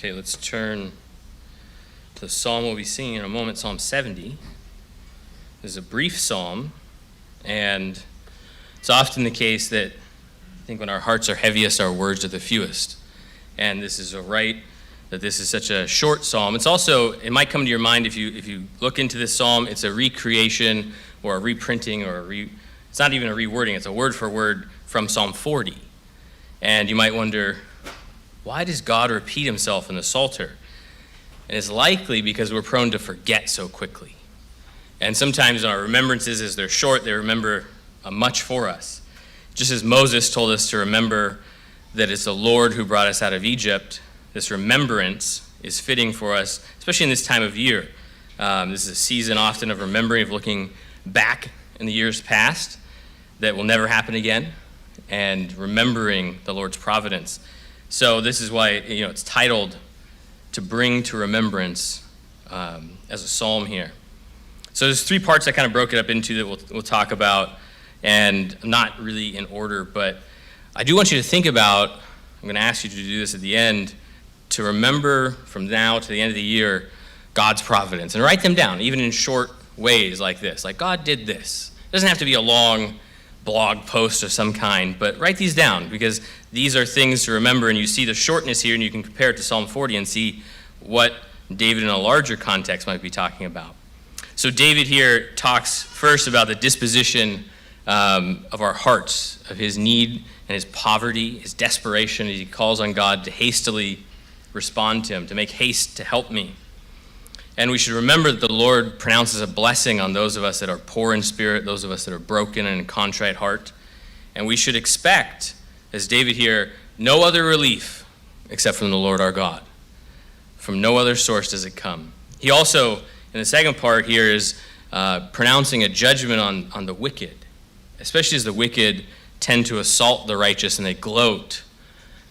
Okay, let's turn to the psalm we'll be singing in a moment, Psalm 70. This is a brief psalm, and it's often the case that I think when our hearts are heaviest, our words are the fewest. And this is right that this is such a short psalm. It's also, it might come to your mind if you look into this psalm, it's a recreation or a reprinting it's not even a rewording, it's a word for word from Psalm 40. And you might wonder, why does God repeat himself in the Psalter? And it's likely because we're prone to forget so quickly. And sometimes our remembrances, as they're short, they remember much for us. Just as Moses told us to remember that it's the Lord who brought us out of Egypt, this remembrance is fitting for us, especially in this time of year. This is a season often of remembering, of looking back in the years past that will never happen again, and remembering the Lord's providence. So this is why it's titled "To Bring to Remembrance" as a psalm here. So there's three parts I kind of broke it up into that we'll talk about, and not really in order, but I do want you to think about, I'm going to ask you to do this at the end, to remember from now to the end of the year God's providence, and write them down, even in short ways like this. Like, God did this. It doesn't have to be a long blog post of some kind, but write these down, because these are things to remember, and you see the shortness here, and you can compare it to Psalm 40 and see what David in a larger context might be talking about. So David here talks first about the disposition of our hearts, of his need and his poverty, his desperation, as he calls on God to hastily respond to him, to make haste to help me. And we should remember that the Lord pronounces a blessing on those of us that are poor in spirit, those of us that are broken and in contrite heart. And we should expect, as David here, no other relief except from the Lord our God. From no other source does it come. He also, in the second part here, is pronouncing a judgment on the wicked, especially as the wicked tend to assault the righteous, and they gloat,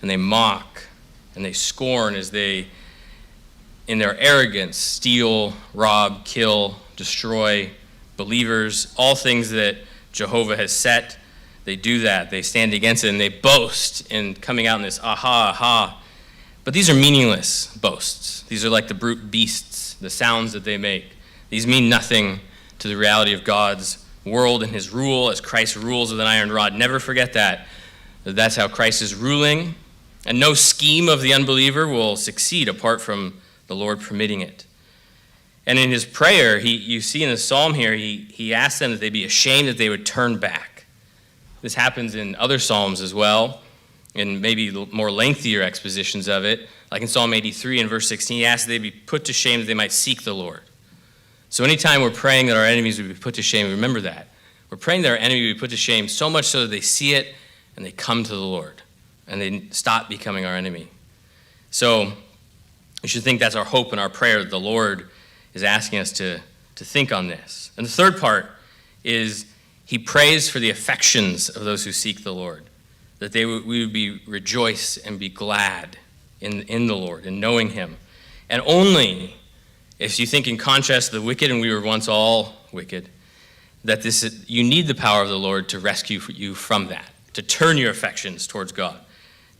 and they mock, and they scorn as they, in their arrogance, steal, rob, kill, destroy believers, all things that Jehovah has set. They do that. They stand against it, and they boast in coming out in this aha. But these are meaningless boasts. These are like the brute beasts, the sounds that they make. These mean nothing to the reality of God's world and his rule as Christ rules with an iron rod. Never forget that. That's how Christ is ruling, and no scheme of the unbeliever will succeed apart from the Lord permitting it. And in his prayer, you see in the psalm here, he asks them that they be ashamed, that they would turn back. This happens in other psalms as well, in maybe more lengthier expositions of it. Like in Psalm 83 and verse 16, he asks that they be put to shame, that they might seek the Lord. So anytime we're praying that our enemies would be put to shame, remember that. We're praying that our enemy would be put to shame so much so that they see it and they come to the Lord and they stop becoming our enemy. So we should think that's our hope and our prayer, that the Lord is asking us to think on this. And the third part is he prays for the affections of those who seek the Lord, that we would be rejoice and be glad in the Lord and knowing him. And only if you think in contrast to the wicked, and we were once all wicked, that you need the power of the Lord to rescue you from that, to turn your affections towards God,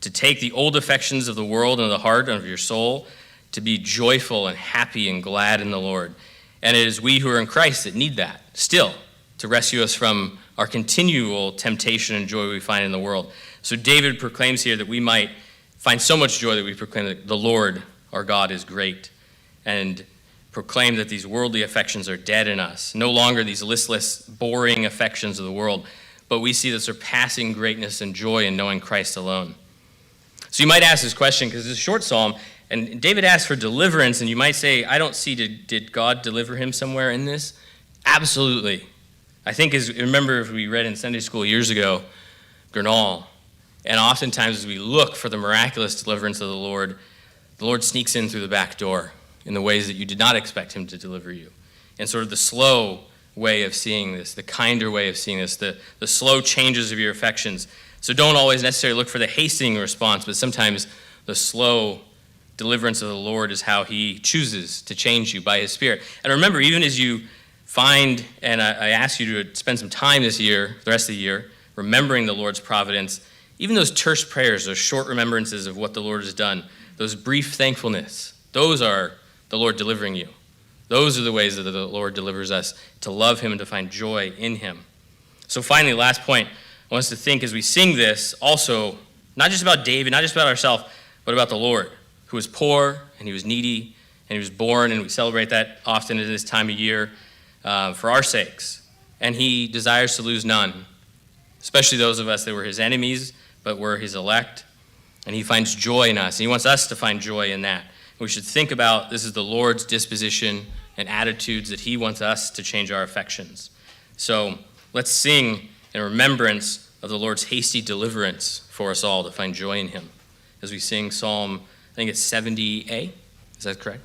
to take the old affections of the world and of the heart and of your soul, to be joyful and happy and glad in the Lord. And it is we who are in Christ that need that still, to rescue us from our continual temptation and joy we find in the world. So David proclaims here that we might find so much joy that we proclaim that the Lord our God is great, and proclaim that these worldly affections are dead in us. No longer these listless, boring affections of the world, but we see the surpassing greatness and joy in knowing Christ alone. So you might ask this question, because it's a short psalm, and David asks for deliverance, and you might say, I don't see, did God deliver him somewhere in this? Absolutely. I think, remember if we read in Sunday school years ago, Gernal, and oftentimes as we look for the miraculous deliverance of the Lord sneaks in through the back door in the ways that you did not expect him to deliver you. And sort of the slow way of seeing this, the kinder way of seeing this, the slow changes of your affections. So don't always necessarily look for the hastening response, but sometimes the slow deliverance of the Lord is how he chooses to change you by his Spirit. And remember, even as you find, and I ask you to spend some time this year, the rest of the year, remembering the Lord's providence, even those terse prayers, those short remembrances of what the Lord has done, those brief thankfulness, those are the Lord delivering you. Those are the ways that the Lord delivers us to love him and to find joy in him. So finally, last point, I want us to think as we sing this also, not just about David, not just about ourselves, but about the Lord, who was poor and he was needy and he was born, and we celebrate that often at this time of year for our sakes. And he desires to lose none, especially those of us that were his enemies, but were his elect. And he finds joy in us. He wants us to find joy in that. We should think about this is the Lord's disposition and attitudes that he wants us to change our affections. So let's sing in remembrance of the Lord's hasty deliverance for us all to find joy in him as we sing Psalm, I think it's 70a. Is that correct?